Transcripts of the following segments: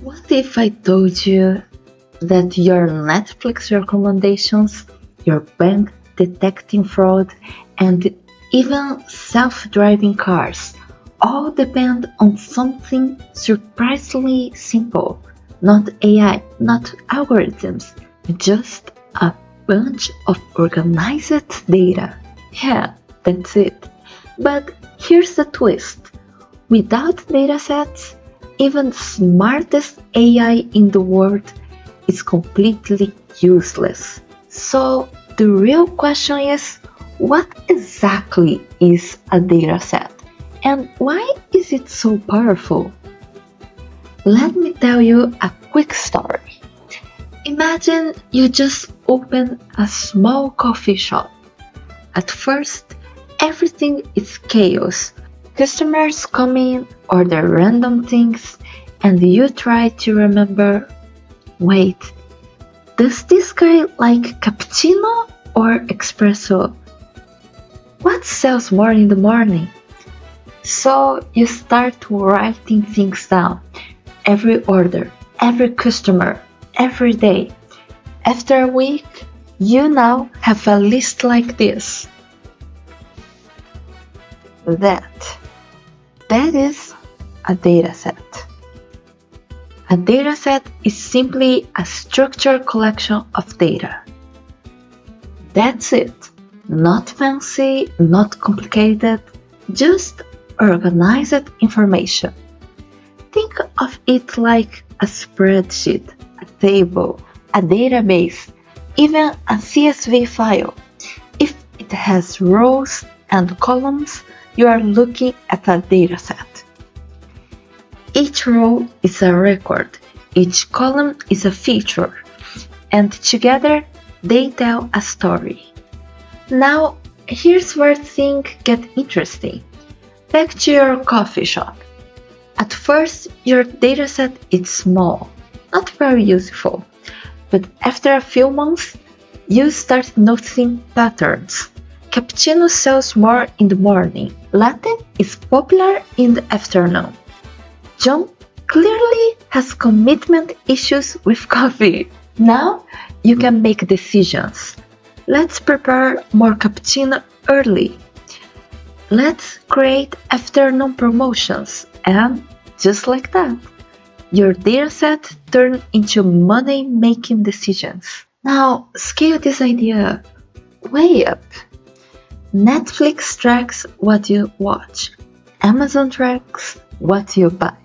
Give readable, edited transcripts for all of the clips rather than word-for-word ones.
What if I told you that your Netflix recommendations, your bank detecting fraud, and even self-driving cars all depend on something surprisingly simple? Not AI, not algorithms, just a bunch of organized data. Yeah, that's it. But here's the twist. Without datasets, even the smartest AI in the world is completely useless. So the real question is, what exactly is a dataset? And why is it so powerful? Let me tell you a quick story. Imagine you just open a small coffee shop. At first, everything is chaos. Customers come in, order random things, and you try to remember, wait, does this guy like cappuccino or espresso? What sells more in the morning? So you start writing things down. Every order, every customer, every day. After a week, you now have a list like this. That is a dataset. A dataset is simply a structured collection of data. That's it. Not fancy, not complicated, just organized information. Think of it like a spreadsheet, a table, a database, even a CSV file. If it has rows and columns, you are looking at a dataset. Each row is a record, each column is a feature, and together they tell a story. Now, here's where things get interesting. Back to your coffee shop. At first, your dataset is small, not very useful, but after a few months, you start noticing patterns. Cappuccino sells more in the morning, latte is popular in the afternoon. John clearly has commitment issues with coffee. Now you can make decisions. Let's prepare more cappuccino early. Let's create afternoon promotions, and just like that, your dataset turned into money-making decisions. Now scale this idea way up. Netflix tracks what you watch. Amazon tracks what you buy.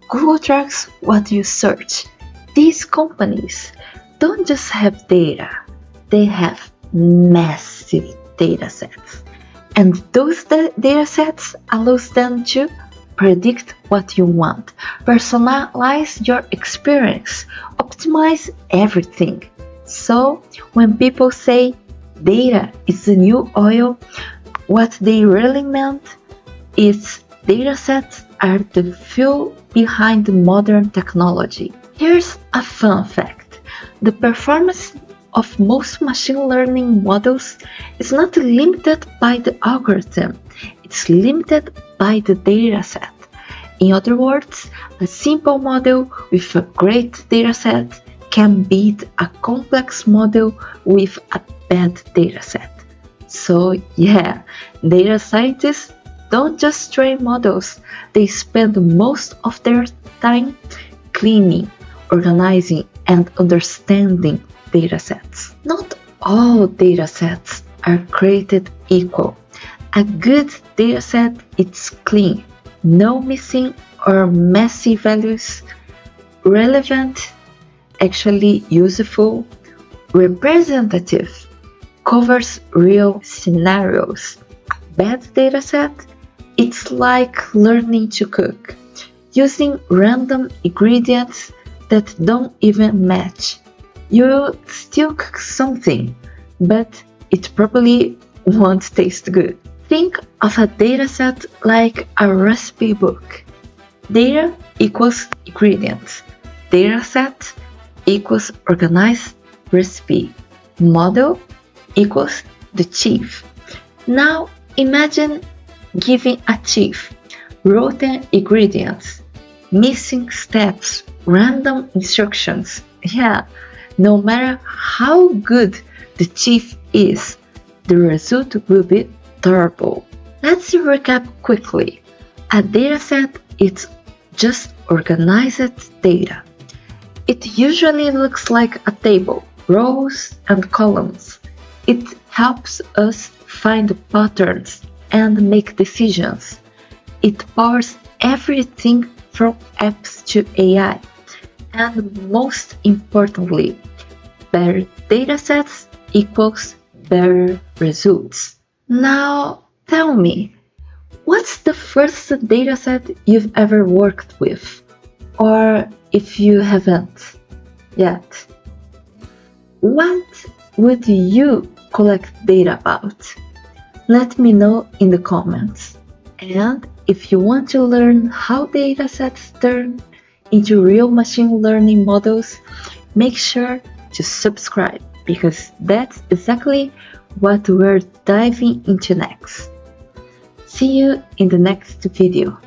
Google tracks what you search. These companies don't just have data, they have massive datasets. And those datasets allows them to predict what you want, personalize your experience, optimize everything. So when people say data is the new oil, what they really meant is datasets are the fuel behind modern technology. Here's a fun fact. The performance of most machine learning models is not limited by the algorithm, it's limited by the dataset. In other words, a simple model with a great dataset can beat a complex model with a bad dataset. So yeah, data scientists don't just train models, they spend most of their time cleaning, organizing, and understanding datasets. Not all datasets are created equal. A good dataset is clean, no missing or messy values, relevant, actually useful, representative, covers real scenarios. Bad dataset, it's like learning to cook, using random ingredients that don't even match. You still cook something, but it probably won't taste good. Think of a dataset like a recipe book. Data equals ingredients. Dataset equals organized recipe. Model equals the chief. Now imagine giving a chief rotten ingredients. missing steps, random instructions. Yeah, no matter how good the chief is, the result will be terrible. Let's recap quickly. A dataset is just organized data. It usually looks like a table, rows and columns. It helps us find patterns and make decisions. It powers everything from apps to AI. And most importantly, better datasets equals better results. Now, tell me, what's the first dataset you've ever worked with? Or if you haven't yet, what would you collect data about? Let me know in the comments. And if you want to learn how datasets turn into real machine learning models, make sure to subscribe because that's exactly what we're diving into next. See you in the next video.